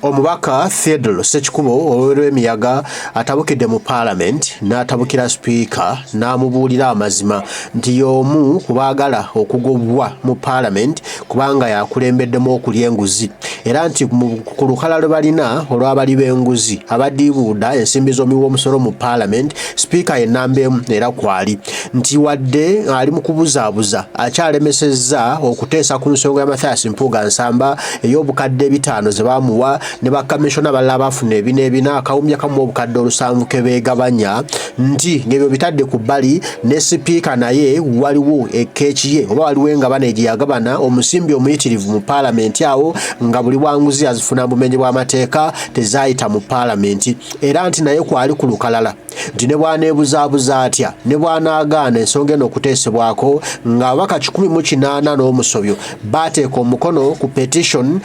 Omubaka Hon.Ssekikubo Olwokubikirira atabukidde mu Parliament n'atabukira Sipiika n'amubuulira amazima nti y'omu ku baagala okugobwa mu Parliament kubanga yakulembeddemu okulya enguzi era nti ku lukala lwe balina olw'abali b'enguzi abadiibuuda ensimbi z'omuwi w'omusolo mu Parliament Sipiika ye nnamba emu era kwali nti wadde ali mu kubuzaabuza akyalemesezza okuteesa ku nsonga ya Sente Mpuuga nsamba ey'obukadde 5 ze baamuwa ne bakamishona balala bafuna ebina akawumbya kamu obukadde 7 ke beegabanya nti ng'ebyo bitadde ku bbali ne Sipiika naye waliwo ekkeeki ye oba waliwo engabana gye yagabana omusimbi omuyitirivu mu Parliament awo nga buli bwanguzi azifuna bumenyi bw'amateeka tezaayita mu Parliament era nti naye kwali ku lukalala nti ne bw'aneebuzaabuza atya ne bw'anaagaana ensonga eno okuteesebwako ng'ababaka 180 n'omusobyo baateeka omukono ku petition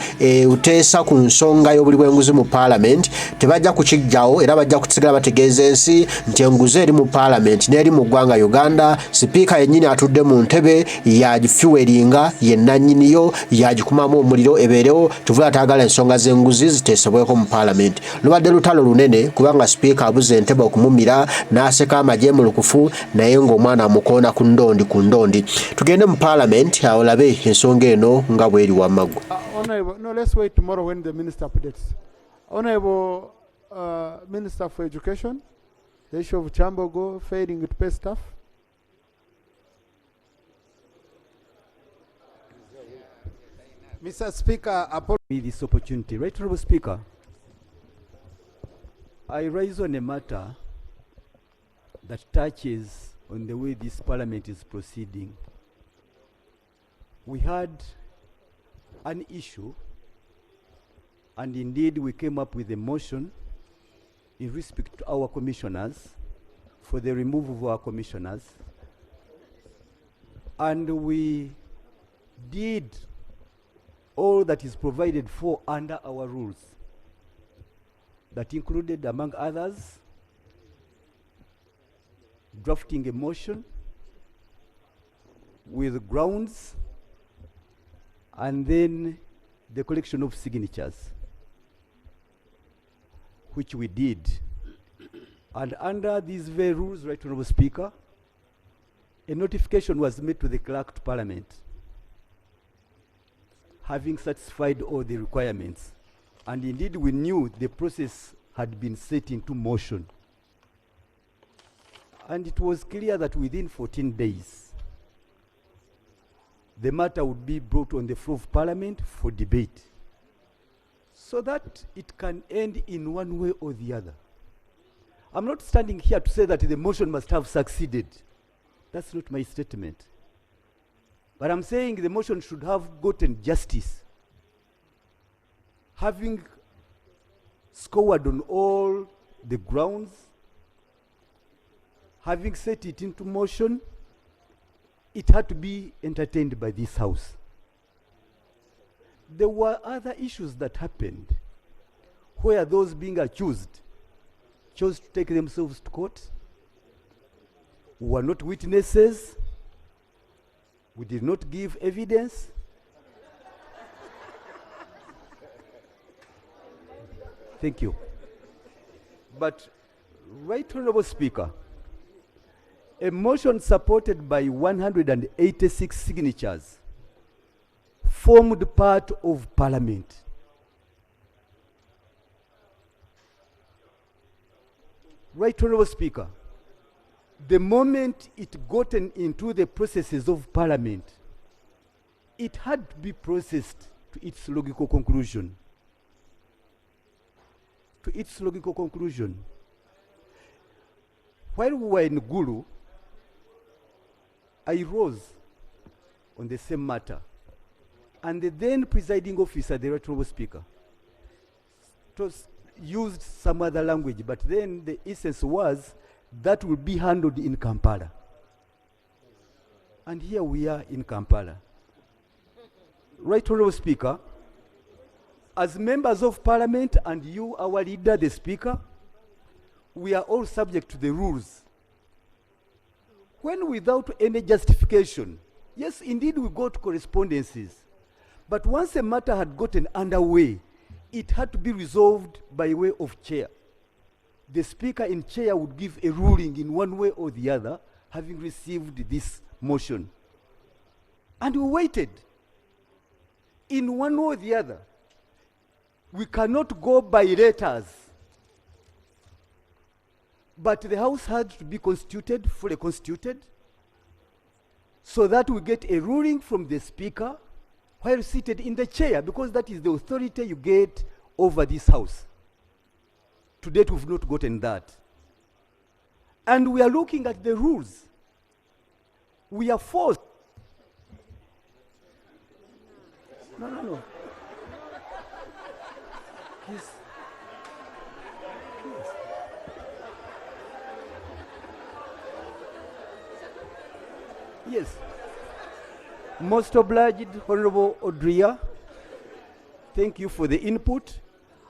uteesa ku nsonga y'obuli bw'enguzi mu Parliament tebajja kukijjawo era bajja kusigala bategeeza ensi nti enguzi eri mu Parliament n'eri mu ggwanga Uganda Sipiika yennyini atudde mu ntebe yagifuweringa yennannyiniyo yagikumamu omuliro ebeerewo tuvula ataagala ensonga z'enguzi ziteesebweko mu Parliament lubadde lutalo lunene kubanga Sipiika abuze entebe okumumira n'aseka amagye mu lukufu naye ng'omwana amukoona ku ndondi tugende mu Parliament olabe ensonga eno nga bw'eri wamaggwa. Honorable, no, let's wait tomorrow when the minister updates. Honorable Minister for Education, the issue of Chambogo failing to pay staff. Mr. Speaker, upon this opportunity, Right Honorable Speaker, I raise on a matter that touches on the way this Parliament is proceeding. We had an issue, and indeed we came up with a motion in respect to our commissioners for the removal of our commissioners, and we did all that is provided for under our rules. That included, among others, drafting a motion with grounds and then the collection of signatures, which we did. And under these very rules, Right Honorable Speaker, a notification was made to the Clerk to Parliament, having satisfied all the requirements. And indeed, we knew the process had been set into motion. And it was clear that within 14 days, the matter would be brought on the floor of Parliament for debate, so that it can end in one way or the other. I'm not standing here to say that the motion must have succeeded. That's not my statement. But I'm saying the motion should have gotten justice, having scored on all the grounds, having set it into motion. It had to be entertained by this House. There were other issues that happened where those being accused chose to take themselves to court, were not witnesses, we did not give evidence. Thank you. But, Right Honorable Speaker, a motion supported by 186 signatures formed part of Parliament. Right Honorable Speaker, the moment it gotten into the processes of Parliament, it had to be processed to its logical conclusion. To its logical conclusion. While we were in Gulu, I rose on the same matter, and the then presiding officer, the Right Honorable Speaker, used some other language, but then the essence was that will be handled in Kampala. And here we are in Kampala. Right Honorable Speaker, as members of Parliament and you, our leader, the Speaker, we are all subject to the rules. When without any justification, yes, indeed we got correspondences, but once a matter had gotten underway, it had to be resolved by way of chair. The Speaker in chair would give a ruling in one way or the other, having received this motion. And we waited. In one way or the other, we cannot go by letters. But the House had to be constituted, fully constituted, so that we get a ruling from the Speaker while seated in the chair, because that is the authority you get over this House. To date, we've not gotten that. And we are looking at the rules. We are forced. No. Yes. Yes. Most obliged, Honorable Odria. Thank you for the input.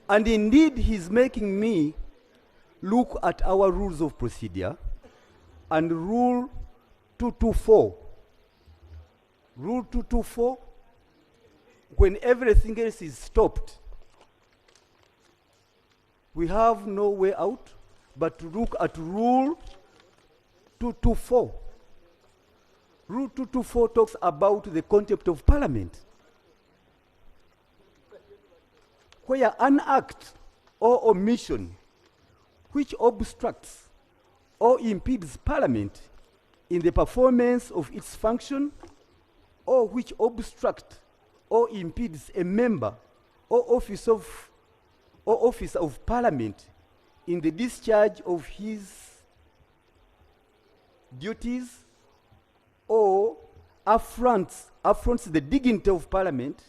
And indeed, he's making me look at our rules of procedure and Rule 224. Rule 224, when everything else is stopped, we have no way out but to look at Rule 224. Rule 224 talks about the contempt of Parliament, where an act or omission which obstructs or impedes Parliament in the performance of its function, or which obstructs or impedes a member or office of Parliament in the discharge of his duties, or affronts the dignity of Parliament,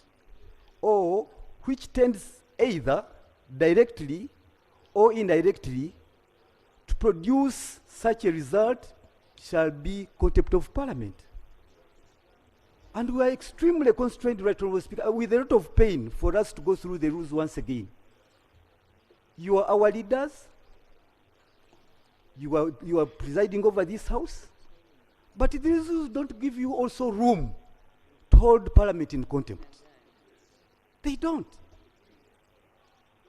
or which tends either directly or indirectly to produce such a result, shall be contempt of Parliament. And we are extremely constrained, Right Honourable Speaker, with a lot of pain for us to go through the rules once again. You are our leaders. You are presiding over this House. But these rules don't give you also room to hold Parliament in contempt. They don't.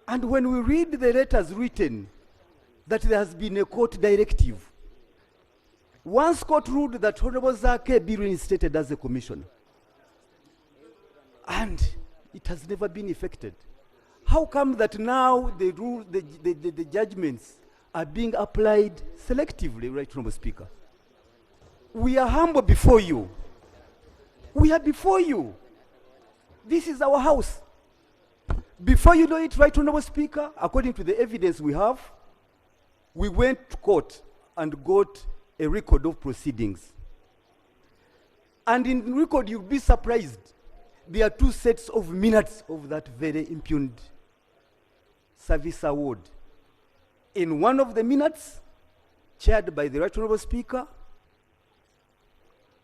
And when we read the letters written that there has been a court directive, once court ruled that Honorable Zake be reinstated as a commissioner, and it has never been effected. How come that now the judgments are being applied selectively, Right Honourable Speaker? We are humble before you. We are before you. This is our House. Before you know it, Right Honourable Speaker, according to the evidence we have, we went to court and got a record of proceedings. And in the record, you'll be surprised. There are 2 sets of minutes of that very impugned service award. In one of the minutes, chaired by the Right Honourable Speaker,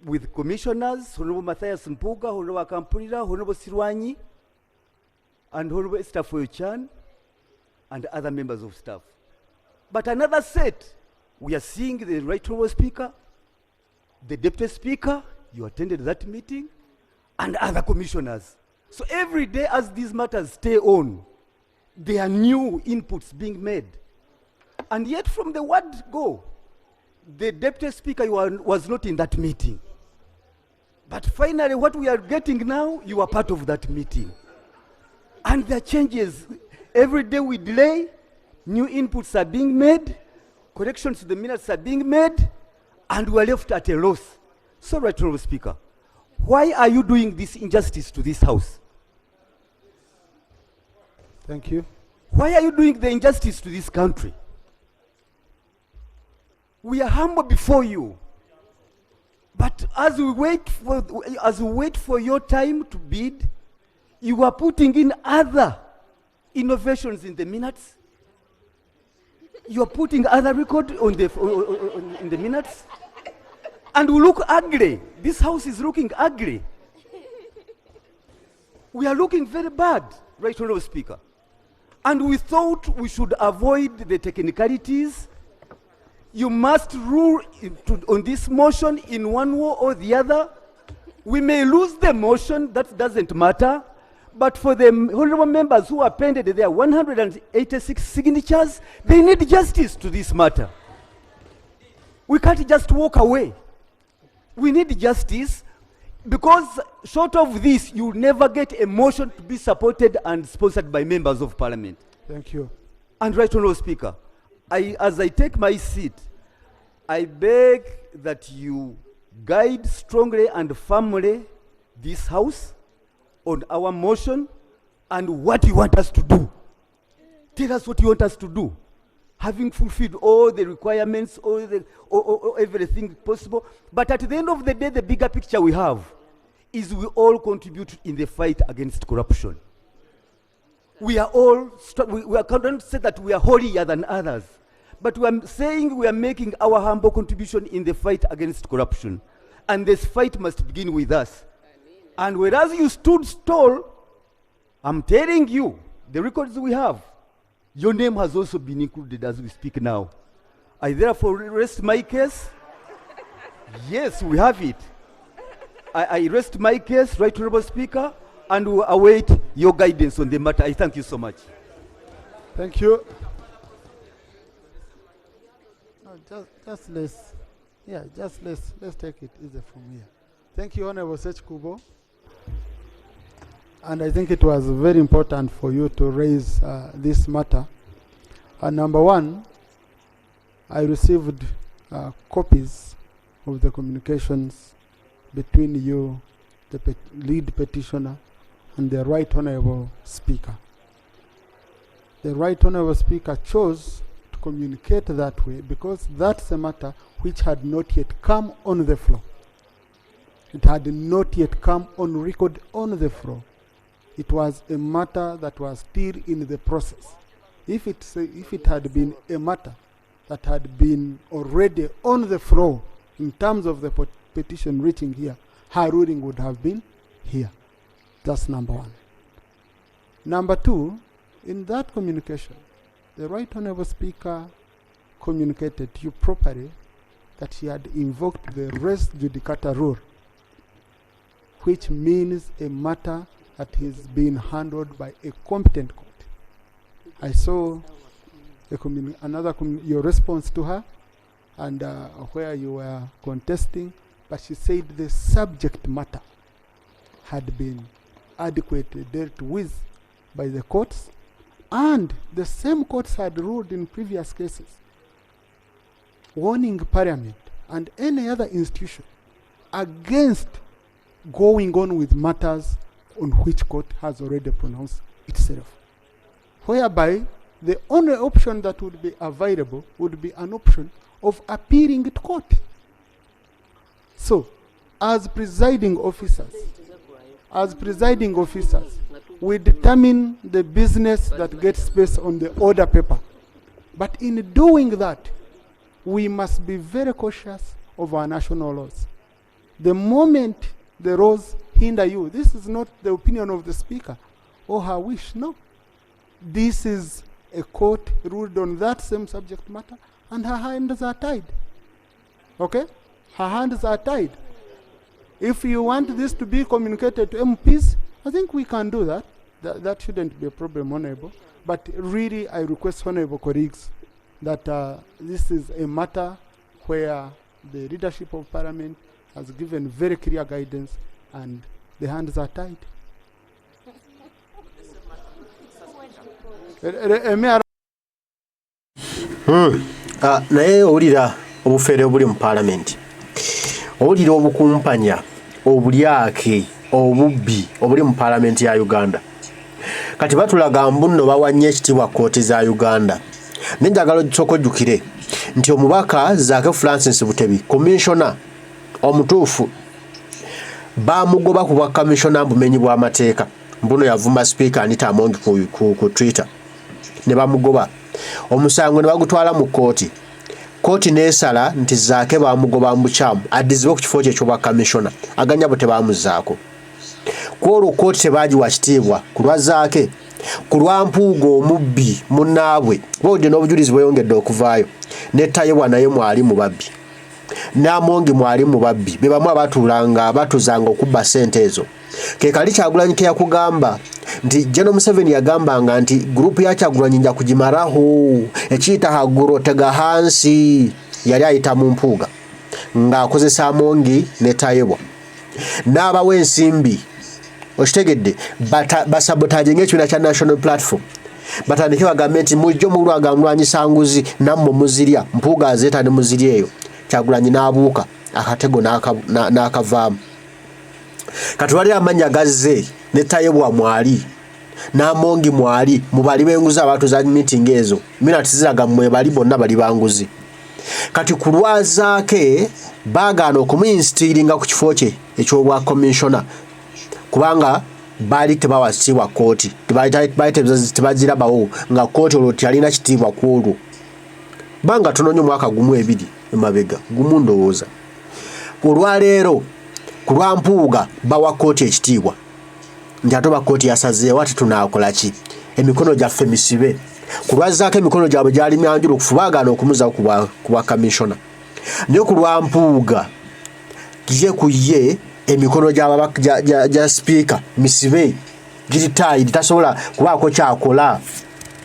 with commissioners, Honourable Matthias Mpuuga, Honourable Akampulira, Honourable Sirwanyi, and Honourable Esther Foyochan, and other members of staff. But another set, we are seeing the Right Honourable Speaker, the Deputy Speaker, you attended that meeting, and other commissioners. So every day as these matters stay on, there are new inputs being made. And yet from the word go, the Deputy Speaker was not in that meeting. But finally what we are getting now, you are part of that meeting. And there are changes. Every day we delay, new inputs are being made, corrections to the minutes are being made, and we are left at a loss. So, Right Honourable Speaker, why are you doing this injustice to this House? Thank you. Why are you doing the injustice to this country? We are humble before you. But as we wait for your time to bid, you are putting in other innovations in the minutes. You are putting other record on in the minutes. And we look ugly. This House is looking ugly. We are looking very bad, Right Honourable Speaker. And we thought we should avoid the technicalities. You must rule on this motion in one way or the other. We may lose the motion, that doesn't matter. But for the honorable members who appended their 186 signatures, they need justice to this matter. We can't just walk away. We need justice, because short of this, you will never get a motion to be supported and sponsored by members of parliament. Thank you. And Right Honourable Speaker, as I take my seat, I beg that you guide strongly and firmly this House on our motion and what you want us to do. Tell us what you want us to do. Having fulfilled all the requirements, all everything possible. But at the end of the day, the bigger picture we have is we all contribute in the fight against corruption. We are all, we are going to say that we are holier than others. But we are saying we are making our humble contribution in the fight against corruption. And this fight must begin with us. And whereas you stood tall, I'm telling you, the records we have, your name has also been included as we speak now. I therefore rest my case. Yes, we have it. I rest my case, Right Honourable Speaker, and will await your guidance on the matter. I thank you so much. Thank you. No, just let's take it easy from here. Thank you, Hon.Ssekikubo Sechikubo. And I think it was very important for you to raise this matter. Number one, I received copies of the communications between you, the lead petitioner, and the Right Honourable Speaker. The Right Honourable Speaker chose to communicate that way because that's a matter which had not yet come on the floor. It had not yet come on record on the floor. It was a matter that was still in the process. If it had been a matter that had been already on the floor in terms of the petition reaching here, her ruling would have been here. That's number one. Number two, in that communication, the Right Honourable Speaker communicated to you properly that she had invoked the res judicata rule, which means a matter that is being handled by a competent court. I saw your response to her, and where you were contesting, but she said the subject matter had been adequately dealt with by the courts, and the same courts had ruled in previous cases, warning Parliament and any other institution against going on with matters on which court has already pronounced itself, whereby the only option that would be available would be an option of appealing to court. So, as presiding officers, we determine the business that gets placed on the order paper. But in doing that, we must be very cautious of our national laws. The moment the laws hinder you, this is not the opinion of the Speaker or her wish, no. This is a court ruled on that same subject matter, and her hands are tied. Okay? Her hands are tied. If you want this to be communicated to MPs, I think we can do that. That shouldn't be a problem, Honourable. But really, I request Honourable colleagues that this is a matter where the leadership of Parliament has given very clear guidance, and the hands are tied. Naye owulira obufere obuli mu Parliament, owulira obukumpanya, obulyake, obubbi obuli mu Parliament ya Uganda. Kati batulaga mbuno bawanye ekitiibwa kooti za Uganda. Nenjagala okujjukire nti omubaka Zaake Francis Butebi, commissioner omutuufu, bamugoba ku bwa commissioner bumenyi bw'amateeka. Mbuno yavuma Speaker Anita Among ku Twitter. Ne bamugoba. Omusango ne bagutwala mu kooti. Kooti neesala nti Zaake bamugoba mbukyamu addizibwe ku kifo kye ky'obwa commissioner. Aganya bwe tebaamuzaako. Kwolwo kooti tebaagiwa kitiibwa ku lwa Zaake, ku lwa Mpuuga omubbi munnaabwe. Bw'odde n'obujulizi bweyongedde okuvaayo. Ne Tayewa naye mwali mu babbi. N'Amongi mwali mu babbi. Be bamu abatuzanga okubba ssente ezo. ke kali Kyagulanyi ke yakugamba nti General Museveni yagambanga nti group ya Kyagulanyi nja kugimaraho ekiyita haguro tega hansi yali ayita mu Mpuuga ng'akozesa Amongi ne Tayebwa n'abawa ensimbi okitegedde basabotage ng'ekibiina kya National Platform batandike bagambe nti mujjo mulwaga mulwanyisa nguzi nammwe muzirya Mpuuga azeeta ne muzirya eyo Kyagulanyi n'abuuka akatego n'akavaamu kati wali amanya gazze ne Tayebwa mwali n'Amongi mwali mubali b'enguzi abantu za meeting ezo minati ziraga mmwe bali bonna bali banguzi kati kulwazaake baagaana okumuinstiringa ku kifo kye eky'obwa commissioner kubanga bali tebawasibwa kooti tebagirabawo nga kooti olwo tyalina kitiibwa ku olwo banga tunonye omwaka gumu ebiri emabega gumu ndowooza olwaleero ku lwa Mpuuga bawa kooti ekitiibwa nti ate oba kooti yasazeewo ati tunaakola ki emikono gyaffe misibe kulwazaako emikono gyabwe gyali myanjulukufu baagaana okumuzawo ku bwa kamishona naye ku lwa Mpuuga ye ku ye emikono gya sipiika misibe giri taayidi tasobola kubaako kyakola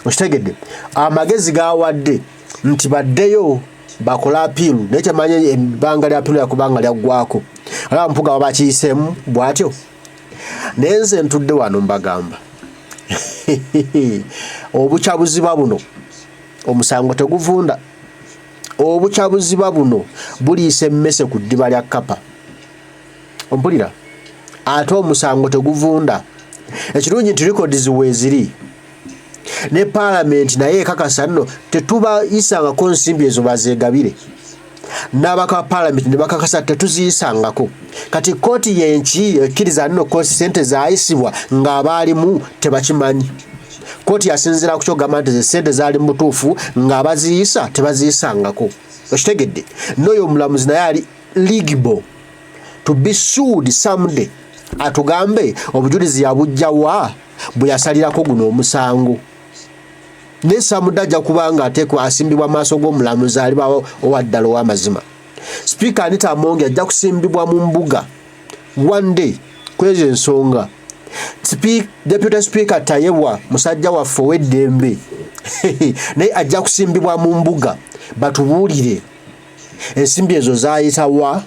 okitegedde amagezi gawadde nti baddeyo bakola apiilu naye kyemanye ebbanga lya apiilu yakubanga lyaggwako alaba Mpuuga babakiyiseemu bw'atyo naye nze ntudde wano mbagamba obukyabuziba buno omusango teguvunda obukyabuziba buno buliisa emmese ku ddiba lya Kapa ompulira ate omusango teguvunda ekirungi nti records weeziri ne Parliament naye ekakasa nno tetubayisangako nsimbi ezo bazeegabire n'abaka Parliament ne bakakasa tetuziyisangako kati kooti yenki ekkiriza nno kooti sente zaayisibwa ng'abaalimu tebakimanyi kooti yasinzira ku kyogamba nti sente zaali mu butuufu ng'abaziyisa tebaziyisangako okitegedde n'oyo omulamuzi naye ali legible to be sued someday atugambe obujulizi yabujjawa bwe yasalirako guno omusango ne samuda ajja kubanga ateekwa asimbibwa maaso g'omulamuzi alibawo owaddala ow'amazima Sipiika Anita Amongi ajja kusimbibwa mu mbuga one day kwezo ensonga Deputy Speaker Tayebwa musajja waffe ow'eddembe naye ajja kusimbibwa mu mbuga batubuulire ensimbi ezo zaayitawa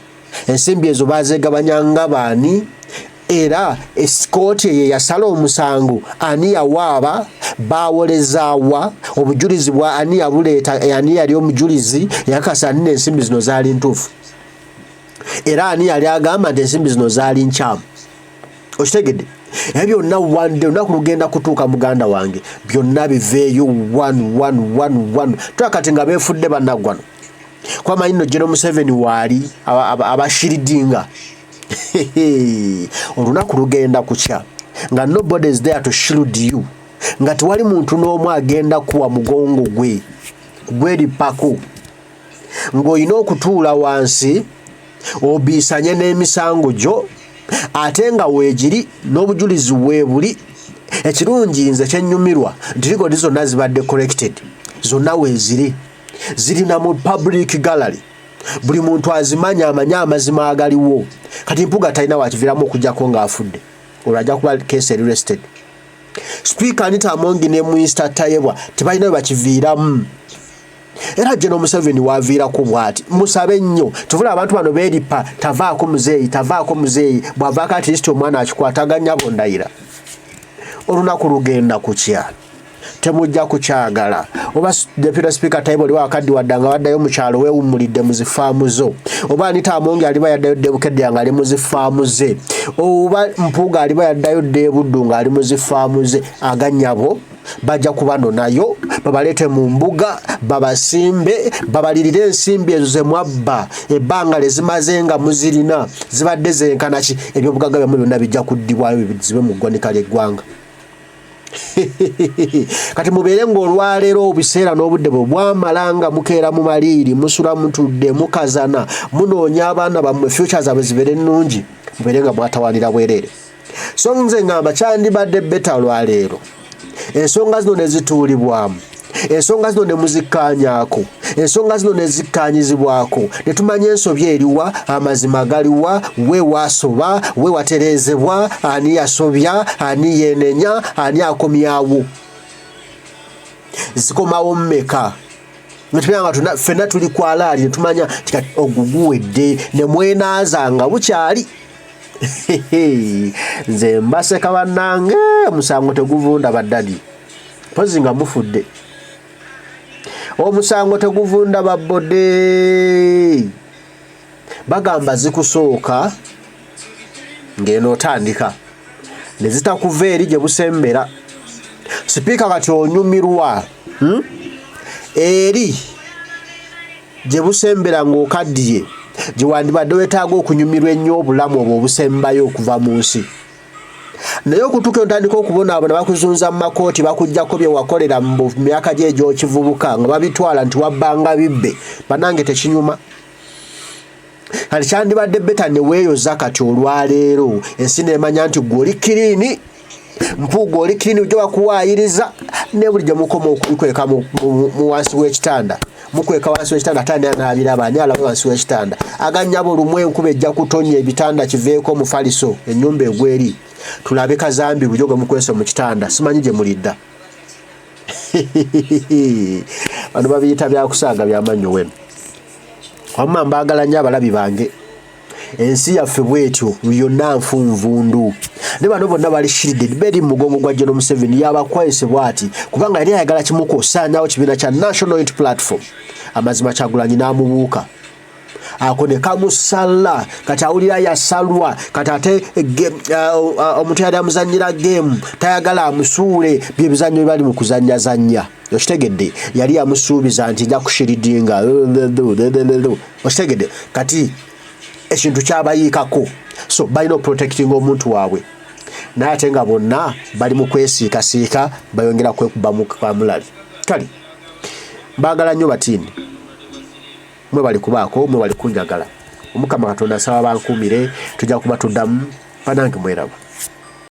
ensimbi ezo bazeegabanyanga baani era esikooti ye yasala omusango ani yawaaba bawolezaawa obujulizi bwa ani yabuleeta ani yali omujulizi yakasa nne ensimbi zino zaali ntuufu era ani yali agamba nti ensimbi zino zaali nkyamu okitegedde ebyo byonna wande olunaku lugenda kutuuka muganda wange byonna biveeyo one twakati nga beefudde bannaggwano kwamanyi nno General Museveni waali abashiridinga olunaku lugenda kukya nga nobody is there to shield you nga tewali muntu n'omu agenda kuwa mugongo gw'eripako ng'olina okutuula wansi obiisanye n'emisango gyo ate nga weegiri n'obujulizi weebuli ekirungi nze kyennyumirwa nti records zonna zibadde corrected zonna weeziri zirina mu public gallery buli muntu azimanya amanya amazima agaliwo kati Mpuuga talina wakiviramu okujjako ng'afudde olwo ajja kuba case arrested Speaker Anita Amongi ne Minister Tayebwa tebalina bakiviiramu era General Museveni waaviirako bw'ati musabe nnyo tuvula abantu bano beeripa tavaako muzeeyi bw'avaako at least omwana akikwataganya bondayira olunaku lugenda kukya temujja kukyagala oba Deputy Speaker Tayebwa oliwa wakaddi waddanga waddayo mu kyalo weewummulidde mu zifaamu zo oba Anita Amongi aliba yaddayo Debukedde nga ali mu zifaamu ze oba Mpuuga aliba yaddayo Debuddu nga ali mu zifaamu ze agannyabo bajja kuba no nayo babaleete mu mbuga babasimbe babalirire ensimbi ezo ze mwabba ebbanga lezimaze nga muzirina zibadde zenkana ki ebyobugagga byammwe byonna bijja kuddibwayo zibe mu ggwanika ly'eggwanga kati mubeere ng'olwaleero obuseera n'obudde bwe bwamalanga mukeera mu maliiri musula mutudde mukazana munoonya abaana bammwe future zaabwe zibeere nnungi mubeere nga mwatawanira bwereere so nze ngamba kyandibadde beta olwaleero ensonga zino ne zituulibwamu ensonga zino ne muzikkaanyaako, ensonga zino ne zikkaanyizibwako, ne tumanya ensobi eriwa, amazima galiwa, we waasoba, we watereezebwa, ani yasobya, ani yeenenya, ani akomyawo, zikomawo mmeka. Netuyanga ffenna tuli kwalaali ne tumanya oguguwedde ne mwenaazanga bukyali. Nze mbaseka bannange, omusango teguvunda baddadi, mpozi nga mufudde. Omusango teguvunda babbodde. Bagamba zikusooka ng'eno otandika ne zitakuva eri gye busembera. Sipiika kati onyumirwa eri gye busembera ng'okaddiye, gye wandibadde weetaaga okunyumirwa ennyo obulamu obwo obusembayo okuva mu nsi. Naye okutuuka otandika okubonaabona bakuzunza mu makooti, bakuggyako bye wakolera mu myaka gye egy'okivubuka nga babitwala nti wabbanga bibbe, bannange tekinyuma. Kati kyandibadde beta ne weeyoza kati olwaleero ensi neemanya nti gwe oli kiriini, Mpuuga oli kiriini, ujja bakuwaayiriza ne buli gye mukoma okubikweka mu wansi w'ekitanda. Mukweka wansi w'ekitanda atandi anaabiraba, ani alabe wansi w'ekitanda. Agannyabo lumwe enkuba ejja kutonya ebitanda kiveeko omufaliso, ennyumba egweri. Tulabe kazambi bulijjo gwe mukwesa mu kitanda, simanyi gye mulidda. Bano babiyita byakusaaga byamannyo weno. Wamma mbaagala nnyo abalabi bange. Ensi yaffe bwetyo yonna nfunvundu. Ne bano bonna bali shielded beri mu mugongo gwa General Museveni yabakwese bwati kubanga yali ayagala kimuko osaanyawo kibiina kya National Unity Platform. Amazima Kyagulanyi n'amubuuka. Ako ne kamusala kati awulira yasalwa kati ate omuntu yali amuzannyira game tayagala amusuule byebizannyo bye bali mu kuzannyazannya. Okitegedde yali amusuubiza nti nja kushiridinga. Okitegedde kati ekintu kyabayiikako, so balina protecting omuntu waabwe. Naye ate nga bonna bali mu kwesiikasiika bayongera kwekuba mu kamulali. Kale mbaagala nnyo batiini, mwe bali kubaako, mwe bali kunjagala. Omukama Katonda asaba bankuumire, tujja kuba tuddamu. Bannange mweraba.